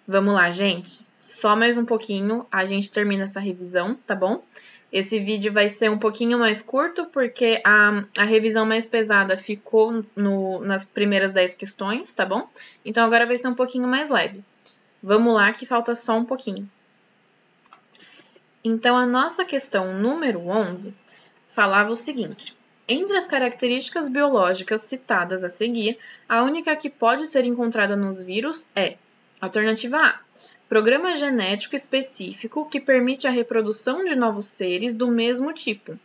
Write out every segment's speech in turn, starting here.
Vamos lá, gente. Só mais um pouquinho, a gente termina essa revisão, tá bom? Esse vídeo vai ser um pouquinho mais curto, porque a revisão mais pesada ficou nas primeiras 10 questões, tá bom? Então, agora vai ser um pouquinho mais leve. Vamos lá, que falta só um pouquinho. Então, a nossa questão número 11 falava o seguinte: entre as características biológicas citadas a seguir, a única que pode ser encontrada nos vírus é: alternativa A, programa genético específico que permite a reprodução de novos seres do mesmo tipo.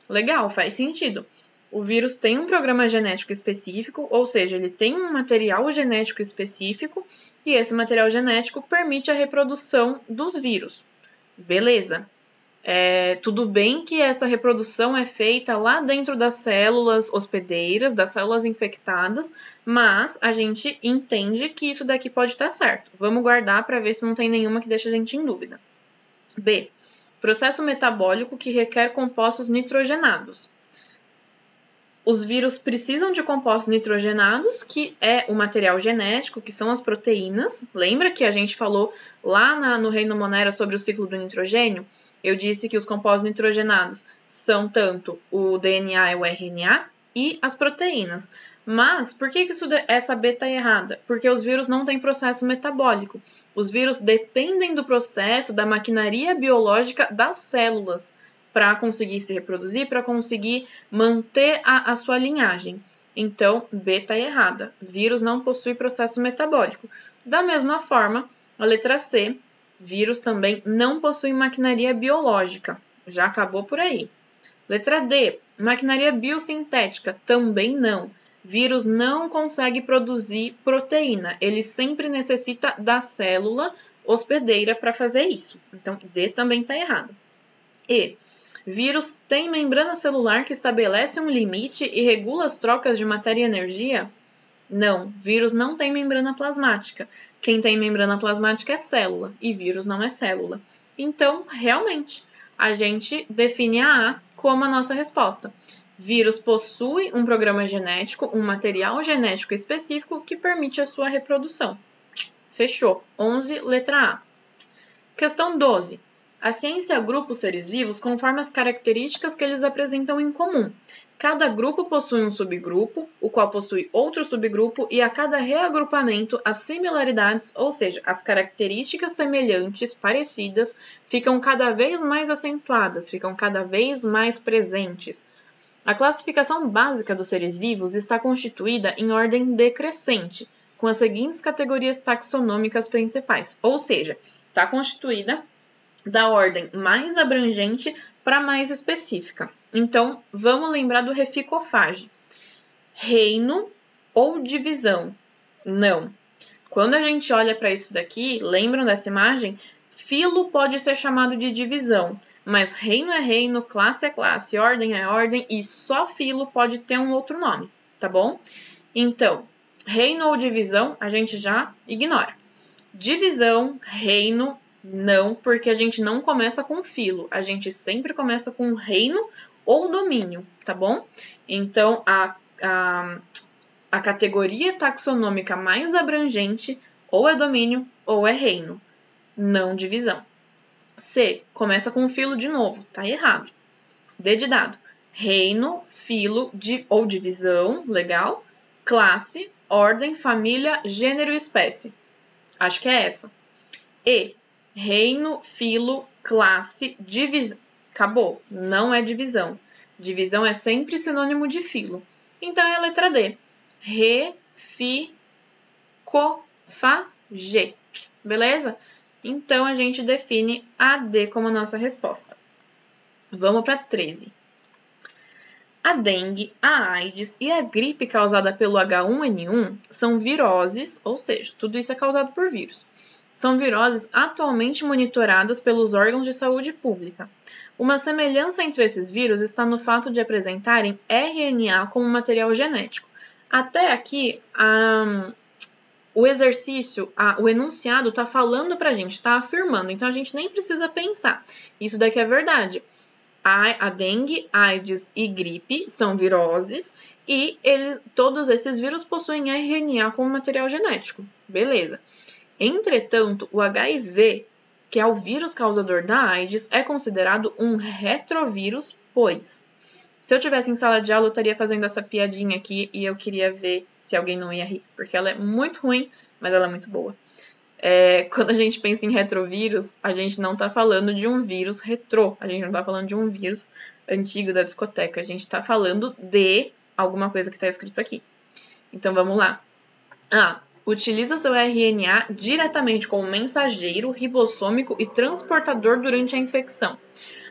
Legal, faz sentido. O vírus tem um programa genético específico, ou seja, ele tem um material genético específico e esse material genético permite a reprodução dos vírus. Beleza. Tudo bem que essa reprodução é feita lá dentro das células hospedeiras, das células infectadas, mas a gente entende que isso daqui pode estar certo. Vamos guardar para ver se não tem nenhuma que deixa a gente em dúvida. B. Processo metabólico que requer compostos nitrogenados. Os vírus precisam de compostos nitrogenados, que é o material genético, que são as proteínas. Lembra que a gente falou lá no Reino Monera sobre o ciclo do nitrogênio? Eu disse que os compostos nitrogenados são tanto o DNA e o RNA e as proteínas. Mas por que essa B está errada? Porque os vírus não têm processo metabólico. Os vírus dependem do processo da maquinaria biológica das células para conseguir se reproduzir, para conseguir manter a sua linhagem. Então, B está errada. Vírus não possui processo metabólico. Da mesma forma, a letra C, vírus também não possui maquinaria biológica. Já acabou por aí. Letra D, maquinaria biosintética. Também não. Vírus não consegue produzir proteína. Ele sempre necessita da célula hospedeira para fazer isso. Então, D também está errado. E, vírus tem membrana celular que estabelece um limite e regula as trocas de matéria e energia? Não, vírus não tem membrana plasmática. Quem tem membrana plasmática é célula, e vírus não é célula. Então, realmente, a gente define a A como a nossa resposta. Vírus possui um programa genético, um material genético específico que permite a sua reprodução. Fechou. 11, letra A. Questão 12. A ciência agrupa os seres vivos conforme as características que eles apresentam em comum. Cada grupo possui um subgrupo, o qual possui outro subgrupo, e a cada reagrupamento, as similaridades, ou seja, as características semelhantes, parecidas, ficam cada vez mais acentuadas, ficam cada vez mais presentes. A classificação básica dos seres vivos está constituída em ordem decrescente, com as seguintes categorias taxonômicas principais, ou seja, está constituída da ordem mais abrangente para mais específica. Então, vamos lembrar do reficofage. Reino ou divisão? Não. Quando a gente olha para isso daqui, lembram dessa imagem? Filo pode ser chamado de divisão, mas reino é reino, classe é classe, ordem é ordem e só filo pode ter um outro nome, tá bom? Então, reino ou divisão, a gente já ignora. Divisão, reino, não, porque a gente não começa com filo, a gente sempre começa com reino ou domínio, tá bom? Então, a categoria taxonômica mais abrangente ou é domínio ou é reino, não divisão. C, começa com filo de novo, tá errado. D de dado, reino, filo ou divisão, legal. Classe, ordem, família, gênero e espécie. Acho que é essa. E, reino, filo, classe, divisão. Acabou, não é divisão. Divisão é sempre sinônimo de filo. Então é a letra D. Reficofage. Beleza? Então a gente define a D como a nossa resposta. Vamos para 13. A dengue, a AIDS e a gripe causada pelo H1N1 são viroses, ou seja, tudo isso é causado por vírus. São viroses atualmente monitoradas pelos órgãos de saúde pública. Uma semelhança entre esses vírus está no fato de apresentarem RNA como material genético. Até aqui, o exercício, o enunciado está falando para a gente, está afirmando, então a gente nem precisa pensar. Isso daqui é verdade. A dengue, AIDS e gripe são viroses e todos esses vírus possuem RNA como material genético. Beleza. Entretanto, o HIV, que é o vírus causador da AIDS, é considerado um retrovírus, pois... Se eu tivesse em sala de aula, eu estaria fazendo essa piadinha aqui e eu queria ver se alguém não ia rir, porque ela é muito ruim, mas ela é muito boa. Quando a gente pensa em retrovírus, a gente não está falando de um vírus retrô, a gente não está falando de um vírus antigo da discoteca, a gente está falando de alguma coisa que está escrito aqui. Então vamos lá. Utiliza seu RNA diretamente como mensageiro, ribossômico e transportador durante a infecção.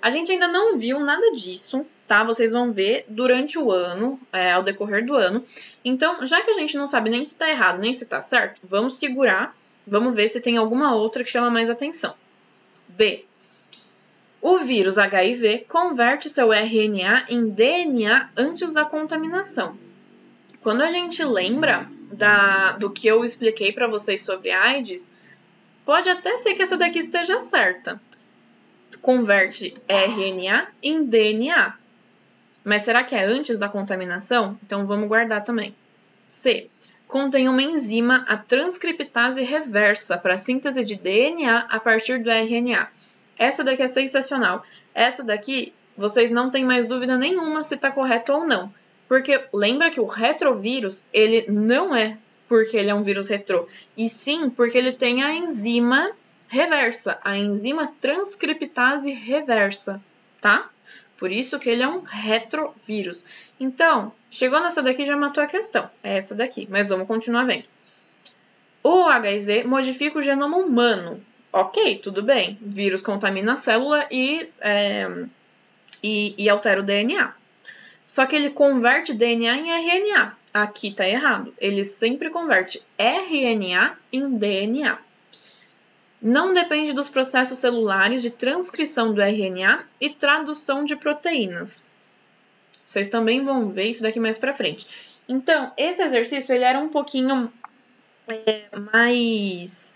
A gente ainda não viu nada disso, tá? Vocês vão ver durante o ano, ao decorrer do ano. Então, já que a gente não sabe nem se tá errado, nem se tá certo, vamos segurar, vamos ver se tem alguma outra que chama mais atenção. B. O vírus HIV converte seu RNA em DNA antes da contaminação. Quando a gente lembra do que eu expliquei para vocês sobre AIDS, pode até ser que essa daqui esteja certa. Converte RNA em DNA. Mas será que é antes da contaminação? Então vamos guardar também. C. Contém uma enzima, a transcriptase reversa, para a síntese de DNA a partir do RNA. Essa daqui é sensacional. Essa daqui, vocês não têm mais dúvida nenhuma se está correto ou não. Porque lembra que o retrovírus, ele não é porque ele é um vírus retrô, e sim porque ele tem a enzima reversa, a enzima transcriptase reversa, tá? Por isso que ele é um retrovírus. Então, chegou nessa daqui já matou a questão. É essa daqui, mas vamos continuar vendo. O HIV modifica o genoma humano. Ok, tudo bem. Vírus contamina a célula e altera o DNA. Só que ele converte DNA em RNA. Aqui tá errado. Ele sempre converte RNA em DNA. Não depende dos processos celulares de transcrição do RNA e tradução de proteínas. Vocês também vão ver isso daqui mais pra frente. Então, esse exercício ele era um pouquinho mais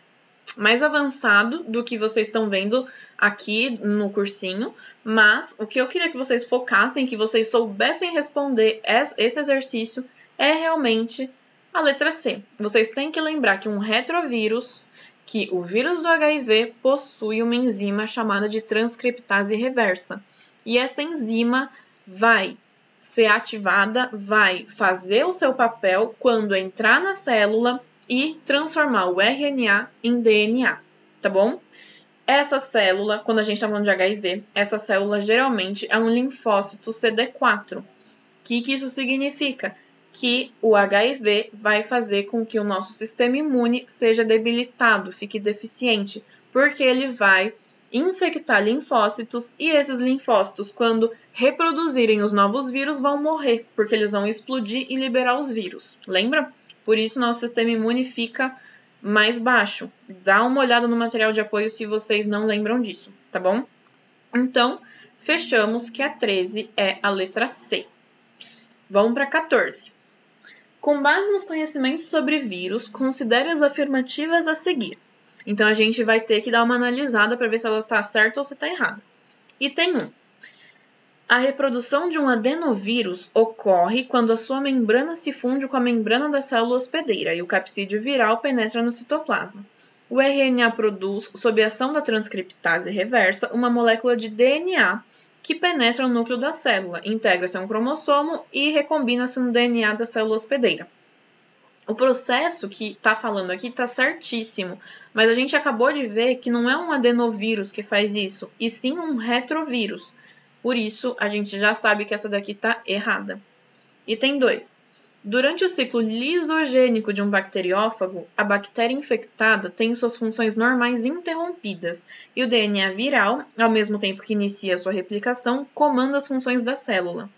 avançado do que vocês estão vendo aqui no cursinho, mas o que eu queria que vocês focassem, que vocês soubessem responder esse exercício é realmente a letra C. Vocês têm que lembrar que um retrovírus, que o vírus do HIV possui uma enzima chamada de transcriptase reversa. E essa enzima vai ser ativada, vai fazer o seu papel quando entrar na célula e transformar o RNA em DNA, tá bom? Essa célula, quando a gente está falando de HIV, essa célula geralmente é um linfócito CD4. O que isso significa? Que o HIV vai fazer com que o nosso sistema imune seja debilitado, fique deficiente, porque ele vai infectar linfócitos e esses linfócitos, quando reproduzirem os novos vírus, vão morrer, porque eles vão explodir e liberar os vírus. Lembra? Por isso, nosso sistema imune fica mais baixo. Dá uma olhada no material de apoio se vocês não lembram disso, tá bom? Então, fechamos que a 13 é a letra C. Vamos para 14. Com base nos conhecimentos sobre vírus, considere as afirmativas a seguir. Então, a gente vai ter que dar uma analisada para ver se ela está certa ou se está errada. E tem um. A reprodução de um adenovírus ocorre quando a sua membrana se funde com a membrana da célula hospedeira e o capsídeo viral penetra no citoplasma. O RNA produz, sob a ação da transcriptase reversa, uma molécula de DNA que penetra no núcleo da célula, integra-se a um cromossomo e recombina-se no DNA da célula hospedeira. O processo que está falando aqui está certíssimo, mas a gente acabou de ver que não é um adenovírus que faz isso, e sim um retrovírus. Por isso, a gente já sabe que essa daqui está errada. Item 2. Durante o ciclo lisogênico de um bacteriófago, a bactéria infectada tem suas funções normais interrompidas e o DNA viral, ao mesmo tempo que inicia sua replicação, comanda as funções da célula.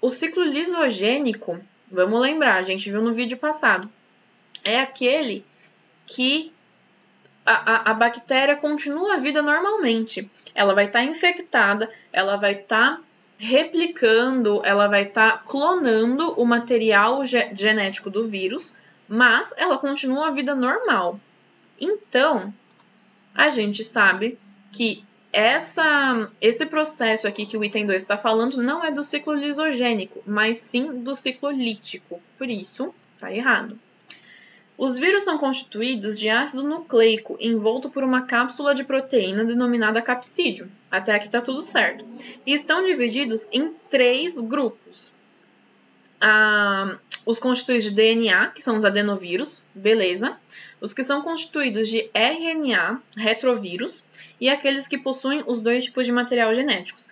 O ciclo lisogênico, vamos lembrar, a gente viu no vídeo passado, é aquele que a bactéria continua a vida normalmente. Ela vai estar infectada, ela vai estar replicando, ela vai estar clonando o material genético do vírus, mas ela continua a vida normal. Então, a gente sabe que esse processo aqui que o item 2 está falando não é do ciclo lisogênico, mas sim do ciclo lítico. Por isso, está errado. Os vírus são constituídos de ácido nucleico envolto por uma cápsula de proteína denominada capsídeo. Até aqui está tudo certo. E estão divididos em 3 grupos. Os constituídos de DNA, que são os adenovírus, beleza. Os que são constituídos de RNA, retrovírus, e aqueles que possuem os 2 tipos de material genéticos.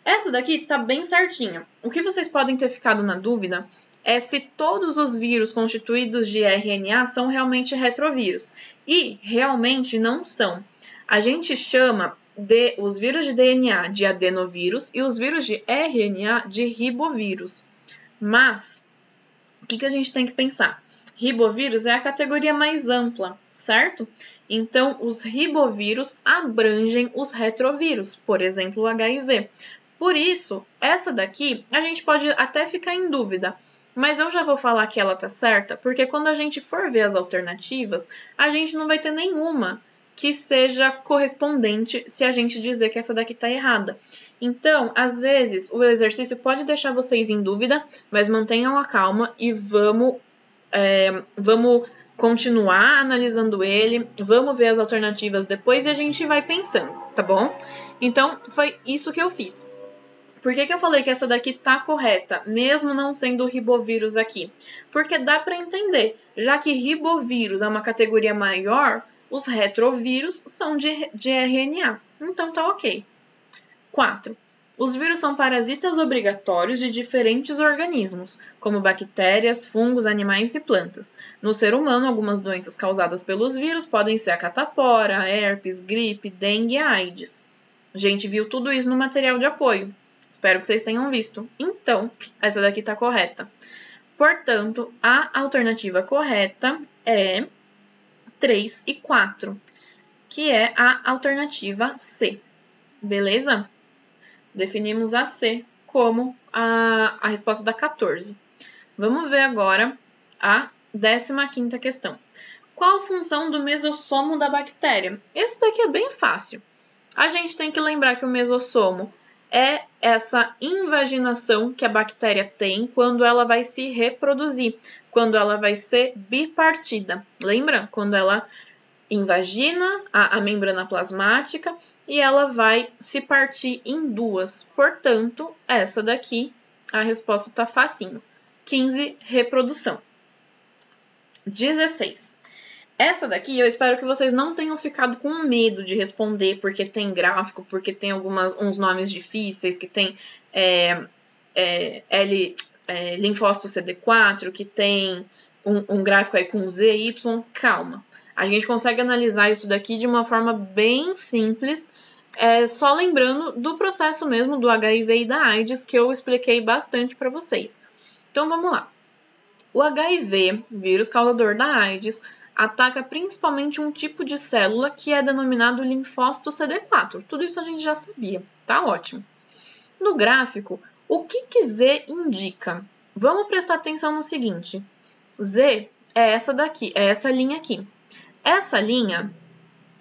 Essa daqui tá bem certinha. O que vocês podem ter ficado na dúvida é se todos os vírus constituídos de RNA são realmente retrovírus. E realmente não são. A gente chama os vírus de DNA de adenovírus e os vírus de RNA de ribovírus. Mas, o que a gente tem que pensar? Ribovírus é a categoria mais ampla, certo? Então, os ribovírus abrangem os retrovírus, por exemplo, o HIV. Por isso, essa daqui a gente pode até ficar em dúvida, mas eu já vou falar que ela tá certa, porque quando a gente for ver as alternativas, a gente não vai ter nenhuma que seja correspondente se a gente dizer que essa daqui tá errada. Então, às vezes, o exercício pode deixar vocês em dúvida, mas mantenham a calma e vamos continuar analisando ele, vamos ver as alternativas depois e a gente vai pensando, tá bom? Então, foi isso que eu fiz. Por que eu falei que essa daqui tá correta, mesmo não sendo o ribovírus aqui? Porque dá para entender, já que ribovírus é uma categoria maior, os retrovírus são de RNA, então tá ok. 4. Os vírus são parasitas obrigatórios de diferentes organismos, como bactérias, fungos, animais e plantas. No ser humano, algumas doenças causadas pelos vírus podem ser a catapora, a herpes, gripe, dengue e a AIDS. A gente viu tudo isso no material de apoio. Espero que vocês tenham visto. Então, essa daqui está correta. Portanto, a alternativa correta é 3 e 4, que é a alternativa C. Beleza? Definimos a C como a resposta da 14. Vamos ver agora a 15ª questão. Qual a função do mesossomo da bactéria? Esse daqui é bem fácil. A gente tem que lembrar que o mesossomo é essa invaginação que a bactéria tem quando ela vai se reproduzir, quando ela vai ser bipartida. Lembra? Quando ela invagina a membrana plasmática e ela vai se partir em 2. Portanto, essa daqui, a resposta está facinho. 15, reprodução. 16. Essa daqui eu espero que vocês não tenham ficado com medo de responder, porque tem gráfico, porque tem uns nomes difíceis, que tem linfócito CD4, que tem um gráfico aí com Z, Y. Calma. A gente consegue analisar isso daqui de uma forma bem simples, só lembrando do processo mesmo do HIV e da AIDS, que eu expliquei bastante para vocês. Então, vamos lá. O HIV, vírus causador da AIDS, ataca principalmente um tipo de célula que é denominado linfócito CD4. Tudo isso a gente já sabia, tá ótimo. No gráfico, o que Z indica? Vamos prestar atenção no seguinte. Z é essa daqui, é essa linha aqui. Essa linha,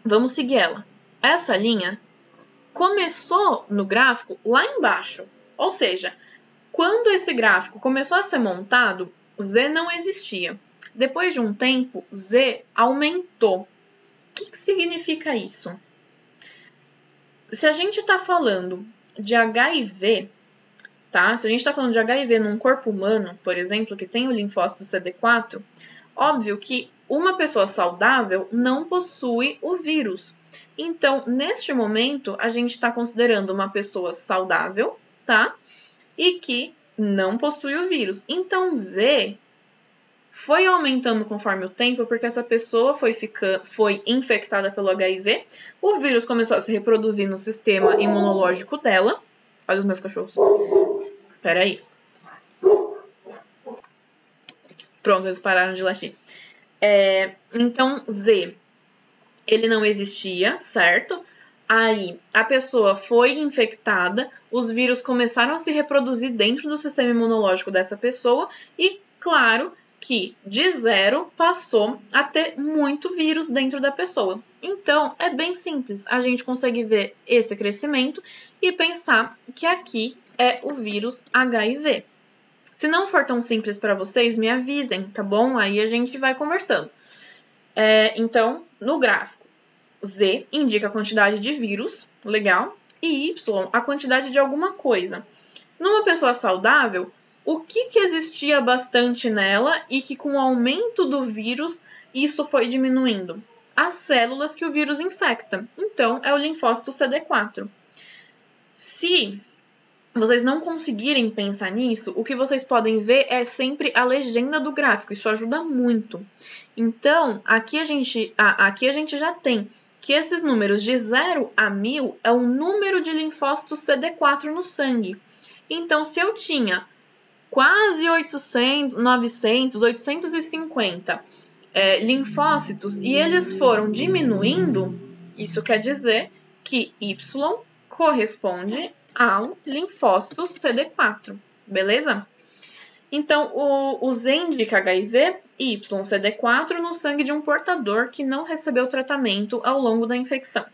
vamos seguir ela. Essa linha começou no gráfico lá embaixo. Ou seja, quando esse gráfico começou a ser montado, Z não existia. Depois de um tempo, Z aumentou. O que significa isso? Se a gente está falando de HIV, tá? Se a gente está falando de HIV num corpo humano, por exemplo, que tem o linfócito CD4, óbvio que uma pessoa saudável não possui o vírus. Então, neste momento, a gente está considerando uma pessoa saudável, tá? E que não possui o vírus. Então, Z foi aumentando conforme o tempo, porque essa pessoa foi infectada pelo HIV, o vírus começou a se reproduzir no sistema imunológico dela. Olha os meus cachorros. Peraí. Pronto, eles pararam de latir. Então, Z, ele não existia, certo? Aí, a pessoa foi infectada, os vírus começaram a se reproduzir dentro do sistema imunológico dessa pessoa e, claro, que de 0 passou a ter muito vírus dentro da pessoa. Então, é bem simples. A gente consegue ver esse crescimento e pensar que aqui é o vírus HIV. Se não for tão simples para vocês, me avisem, tá bom? Aí a gente vai conversando. Então, no gráfico, Z indica a quantidade de vírus, legal, e Y a quantidade de alguma coisa. Numa pessoa saudável, o que existia bastante nela e que com o aumento do vírus isso foi diminuindo? As células que o vírus infecta. Então, é o linfócito CD4. Se vocês não conseguirem pensar nisso, o que vocês podem ver é sempre a legenda do gráfico. Isso ajuda muito. Então, aqui a gente já tem que esses números de 0 a 1000 é o número de linfócitos CD4 no sangue. Então, se eu tinha quase 800, 900, 850 linfócitos e eles foram diminuindo, isso quer dizer que Y corresponde ao linfócito CD4, beleza? Então, o Z indica HIV e Y CD4 no sangue de um portador que não recebeu tratamento ao longo da infecção.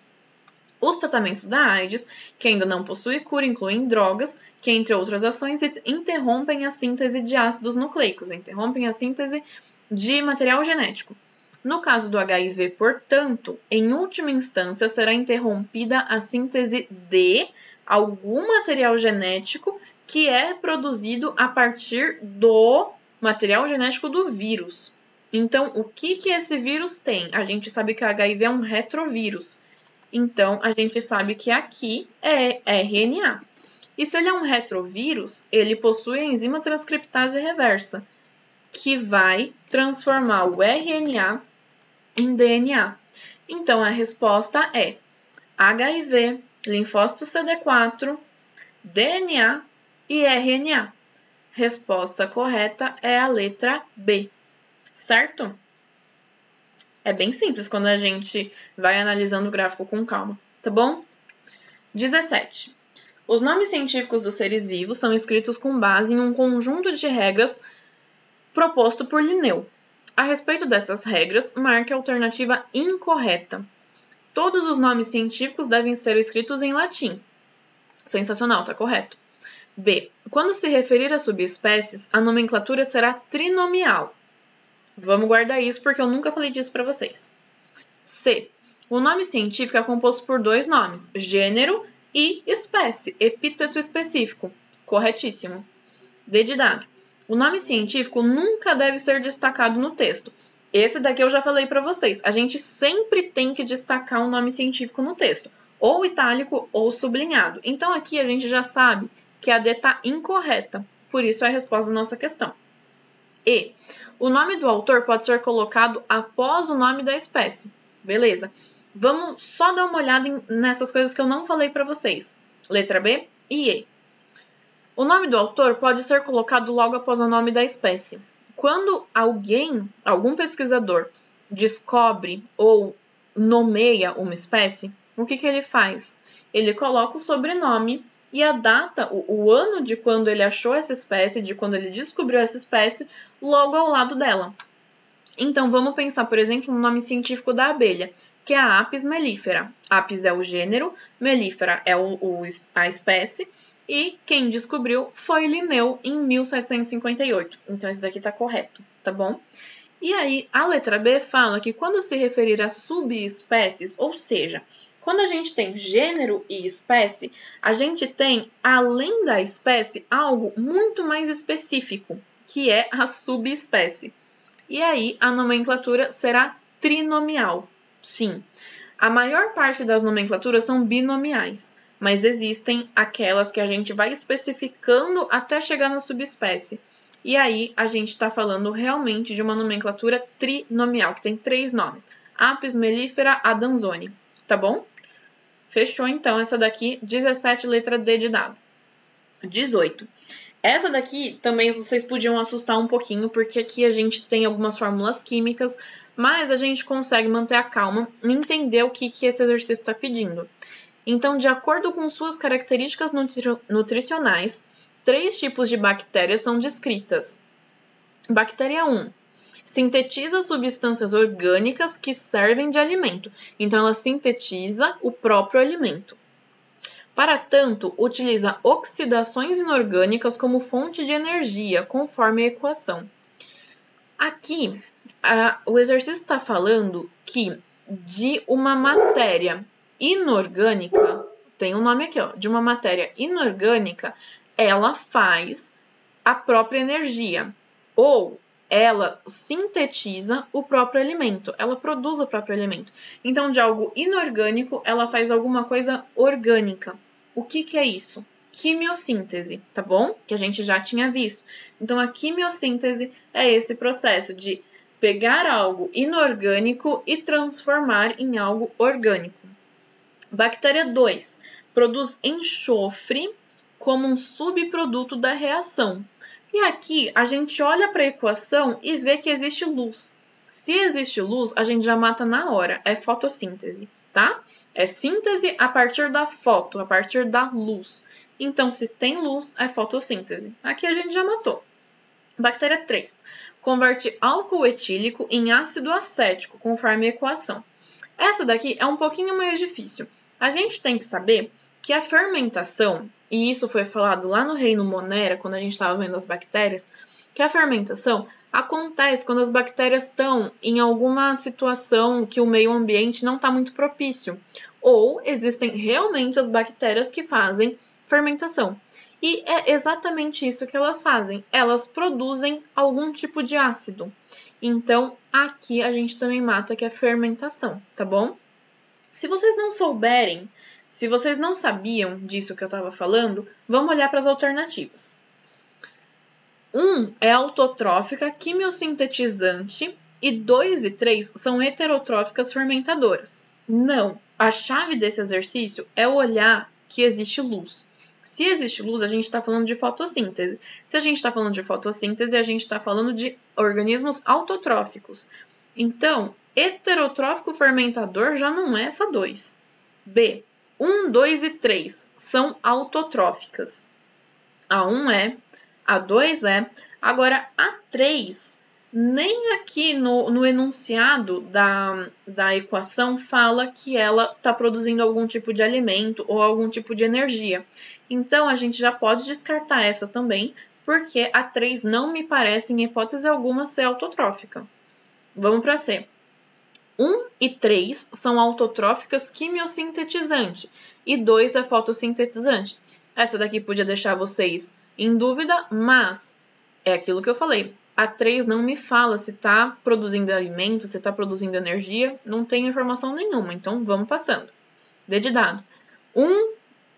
Os tratamentos da AIDS, que ainda não possuem cura, incluem drogas, que, entre outras ações, interrompem a síntese de ácidos nucleicos, interrompem a síntese de material genético. No caso do HIV, portanto, em última instância, será interrompida a síntese de algum material genético que é produzido a partir do material genético do vírus. Então, o que esse vírus tem? A gente sabe que o HIV é um retrovírus. Então, a gente sabe que aqui é RNA. E se ele é um retrovírus, ele possui a enzima transcriptase reversa, que vai transformar o RNA em DNA. Então, a resposta é HIV, linfócito CD4, DNA e RNA. Resposta correta é a letra B, certo? É bem simples quando a gente vai analisando o gráfico com calma, tá bom? 17. Os nomes científicos dos seres vivos são escritos com base em um conjunto de regras proposto por Linneu. A respeito dessas regras, marque a alternativa incorreta. Todos os nomes científicos devem ser escritos em latim. Sensacional, tá correto. B. Quando se referir a subespécies, a nomenclatura será trinomial. Vamos guardar isso porque eu nunca falei disso para vocês. C. O nome científico é composto por dois nomes, gênero e espécie, epíteto específico. Corretíssimo. D de dado. O nome científico nunca deve ser destacado no texto. Esse daqui eu já falei para vocês. A gente sempre tem que destacar um nome científico no texto, ou itálico ou sublinhado. Então aqui a gente já sabe que a D está incorreta, por isso é a resposta da nossa questão. E. O nome do autor pode ser colocado após o nome da espécie. Beleza. Vamos só dar uma olhada nessas coisas que eu não falei para vocês. Letra B e E. O nome do autor pode ser colocado logo após o nome da espécie. Quando algum pesquisador, descobre ou nomeia uma espécie, o que ele faz? Ele coloca o sobrenome e a data, o ano de quando ele achou essa espécie, de quando ele descobriu essa espécie, logo ao lado dela. Então, vamos pensar, por exemplo, no nome científico da abelha, que é a Apis mellifera. Apis é o gênero, mellifera é a espécie, e quem descobriu foi Linneu em 1758. Então, esse daqui está correto, tá bom? E aí, a letra B fala que quando se referir a subespécies, ou seja, quando a gente tem gênero e espécie, a gente tem, além da espécie, algo muito mais específico, que é a subespécie. E aí, a nomenclatura será trinomial. Sim, a maior parte das nomenclaturas são binomiais, mas existem aquelas que a gente vai especificando até chegar na subespécie. E aí, a gente está falando realmente de uma nomenclatura trinomial, que tem 3 nomes. Apis mellifera adansoni, tá bom? Fechou, então, essa daqui, 17, letra D de dado. 18. Essa daqui também vocês podiam assustar um pouquinho, porque aqui a gente tem algumas fórmulas químicas, mas a gente consegue manter a calma e entender o que esse exercício está pedindo. Então, de acordo com suas características nutricionais, 3 tipos de bactérias são descritas. Bactéria 1. Sintetiza substâncias orgânicas que servem de alimento. Então, ela sintetiza o próprio alimento. Para tanto, utiliza oxidações inorgânicas como fonte de energia, conforme a equação. Aqui, O exercício está falando que de uma matéria inorgânica, tem um nome aqui, ó, de uma matéria inorgânica, ela faz a própria energia, ou ela sintetiza o próprio alimento, ela produz o próprio alimento. Então, de algo inorgânico, ela faz alguma coisa orgânica. O que é isso? Quimiossíntese, tá bom? Que a gente já tinha visto. Então, a quimiossíntese é esse processo de pegar algo inorgânico e transformar em algo orgânico. Bactéria 2 produz enxofre como um subproduto da reação. E aqui a gente olha para a equação e vê que existe luz. Se existe luz, a gente já mata na hora. É fotossíntese, tá? É síntese a partir da foto, a partir da luz. Então, se tem luz, é fotossíntese. Aqui a gente já matou. Bactéria 3. Converte álcool etílico em ácido acético, conforme a equação. Essa daqui é um pouquinho mais difícil. A gente tem que saber que a fermentação, e isso foi falado lá no Reino Monera, quando a gente estava vendo as bactérias, que a fermentação acontece quando as bactérias estão em alguma situação que o meio ambiente não está muito propício. Ou existem realmente as bactérias que fazem fermentação. E é exatamente isso que elas fazem. Elas produzem algum tipo de ácido. Então, aqui a gente também mata que é fermentação, tá bom? Se vocês não souberem, se vocês não sabiam disso que eu estava falando, vamos olhar para as alternativas. 1 é autotrófica, quimiosintetizante, e 2 e 3 são heterotróficas fermentadoras. Não, a chave desse exercício é olhar que existe luz. Se existe luz, a gente está falando de fotossíntese. Se a gente está falando de fotossíntese, a gente está falando de organismos autotróficos. Então, heterotrófico fermentador já não é essa 2. B. 1, 2 e 3 são autotróficas. A 1 é, a 2 é. Agora, a 3, nem aqui no enunciado da equação fala que ela está produzindo algum tipo de alimento ou algum tipo de energia. Então, a gente já pode descartar essa também, porque a 3 não me parece, em hipótese alguma, ser autotrófica. Vamos para C. 1 e 3 são autotróficas quimiosintetizante e 2 é fotossintetizante. Essa daqui podia deixar vocês em dúvida, mas é aquilo que eu falei. A 3 não me fala se está produzindo alimento, se está produzindo energia, não tem informação nenhuma, então vamos passando. D de dado. 1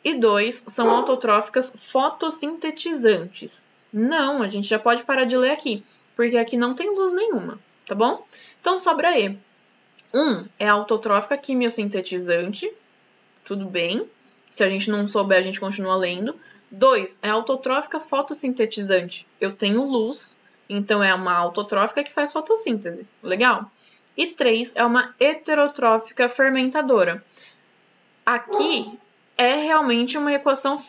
e 2 são autotróficas fotossintetizantes. Não, a gente já pode parar de ler aqui, porque aqui não tem luz nenhuma, tá bom? Então sobra E. 1 é autotrófica quimiosintetizante, tudo bem. Se a gente não souber, a gente continua lendo. 2 é autotrófica fotossintetizante. Eu tenho luz, então é uma autotrófica que faz fotossíntese. Legal? E 3 é uma heterotrófica fermentadora. Aqui é realmente uma equação,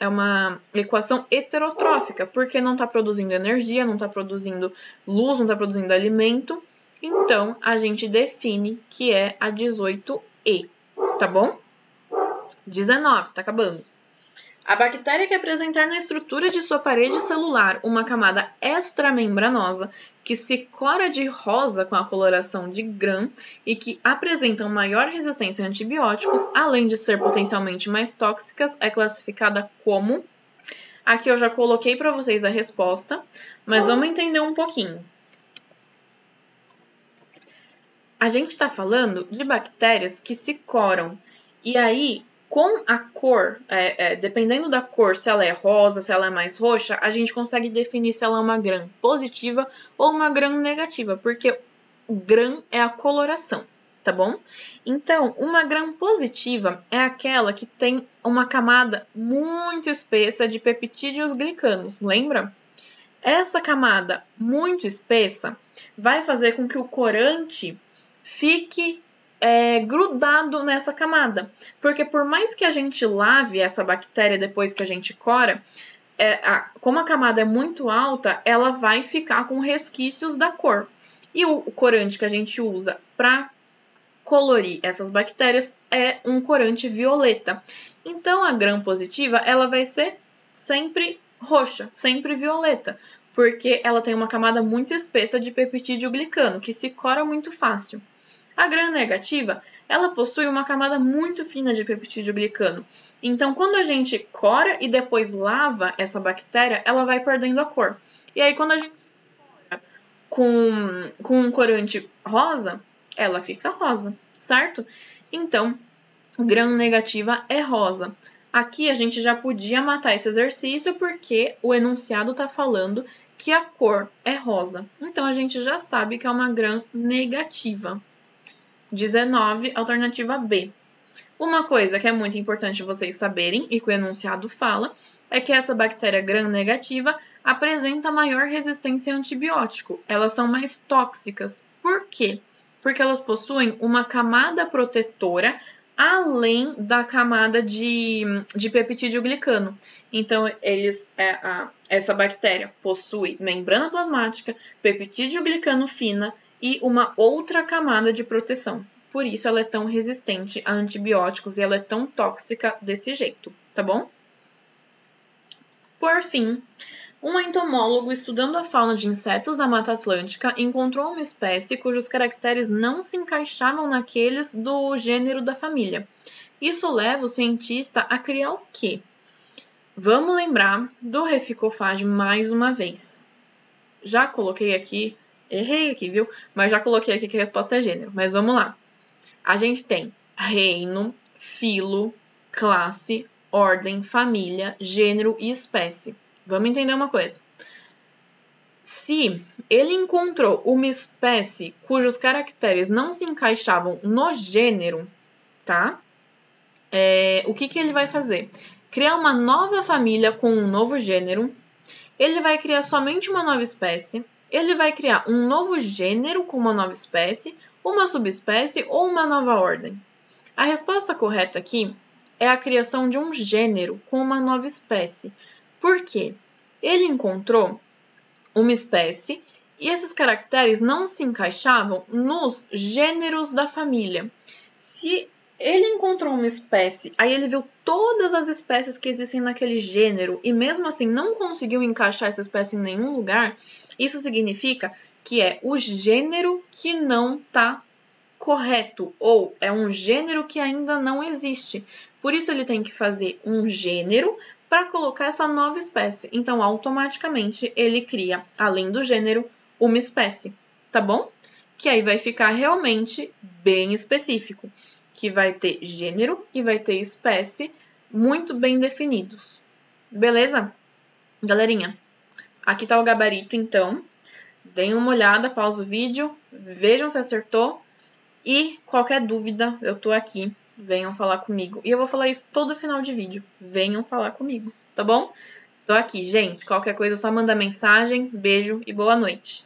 uma equação heterotrófica, porque não está produzindo energia, não está produzindo luz, não está produzindo alimento. Então, a gente define que é a 18E, tá bom? 19, tá acabando. A bactéria que apresentar na estrutura de sua parede celular uma camada extramembranosa que se cora de rosa com a coloração de Gram e que apresentam maior resistência a antibióticos, além de ser potencialmente mais tóxicas, é classificada como... Aqui eu já coloquei para vocês a resposta, mas vamos entender um pouquinho. A gente está falando de bactérias que se coram. E aí, com a cor, dependendo da cor, se ela é rosa, se ela é mais roxa, a gente consegue definir se ela é uma gram positiva ou uma gram negativa, porque o gram é a coloração, tá bom? Então, uma gram positiva é aquela que tem uma camada muito espessa de peptídeos glicanos, lembra? Essa camada muito espessa vai fazer com que o corante fique grudado nessa camada. Porque por mais que a gente lave essa bactéria depois que a gente cora, como a camada é muito alta, ela vai ficar com resquícios da cor. E o corante que a gente usa para colorir essas bactérias é um corante violeta. Então, a gram positiva, ela vai ser sempre roxa, sempre violeta. porque ela tem uma camada muito espessa de peptídeo glicano, que se cora muito fácil. A gram-negativa, ela possui uma camada muito fina de peptídeo glicano. Então, quando a gente cora e depois lava essa bactéria, ela vai perdendo a cor. E aí, quando a gente cora com um corante rosa, ela fica rosa, certo? Então, gram-negativa é rosa. Aqui a gente já podia matar esse exercício porque o enunciado está falando que a cor é rosa. Então, a gente já sabe que é uma gram-negativa. 19, alternativa B. Uma coisa que é muito importante vocês saberem e que o enunciado fala é que essa bactéria gram-negativa apresenta maior resistência a antibiótico. Elas são mais tóxicas. Por quê? Porque elas possuem uma camada protetora além da camada de peptídeo glicano. Então, essa bactéria possui membrana plasmática, peptídeo glicano fina e uma outra camada de proteção. Por isso, ela é tão resistente a antibióticos e ela é tão tóxica desse jeito, tá bom? Por fim, um entomólogo estudando a fauna de insetos da Mata Atlântica encontrou uma espécie cujos caracteres não se encaixavam naqueles do gênero da família. Isso leva o cientista a criar o quê? Vamos lembrar do Reficofage mais uma vez. Já coloquei aqui, errei aqui, viu? Mas já coloquei aqui que a resposta é gênero. Mas vamos lá. A gente tem reino, filo, classe, ordem, família, gênero e espécie. Vamos entender uma coisa. Se ele encontrou uma espécie cujos caracteres não se encaixavam no gênero, tá? O que ele vai fazer? Criar uma nova família com um novo gênero. Ele vai criar somente uma nova espécie. Ele vai criar um novo gênero com uma nova espécie, uma subespécie ou uma nova ordem. A resposta correta aqui é a criação de um gênero com uma nova espécie. Por quê? Ele encontrou uma espécie e esses caracteres não se encaixavam nos gêneros da família. Se ele encontrou uma espécie, aí ele viu todas as espécies que existem naquele gênero e mesmo assim não conseguiu encaixar essa espécie em nenhum lugar, isso significa que é o gênero que não está correto ou é um gênero que ainda não existe. Por isso ele tem que fazer um gênero para colocar essa nova espécie. Então, automaticamente, ele cria, além do gênero, uma espécie, tá bom? Que aí vai ficar realmente bem específico, que vai ter gênero e vai ter espécie muito bem definidos. Beleza? Galerinha, aqui tá o gabarito, então. Deem uma olhada, pausa o vídeo, vejam se acertou. E qualquer dúvida, eu tô aqui. Venham falar comigo. E eu vou falar isso todo final de vídeo. Venham falar comigo, tá bom? Tô aqui, gente. Qualquer coisa, é só mandar mensagem. Beijo e boa noite.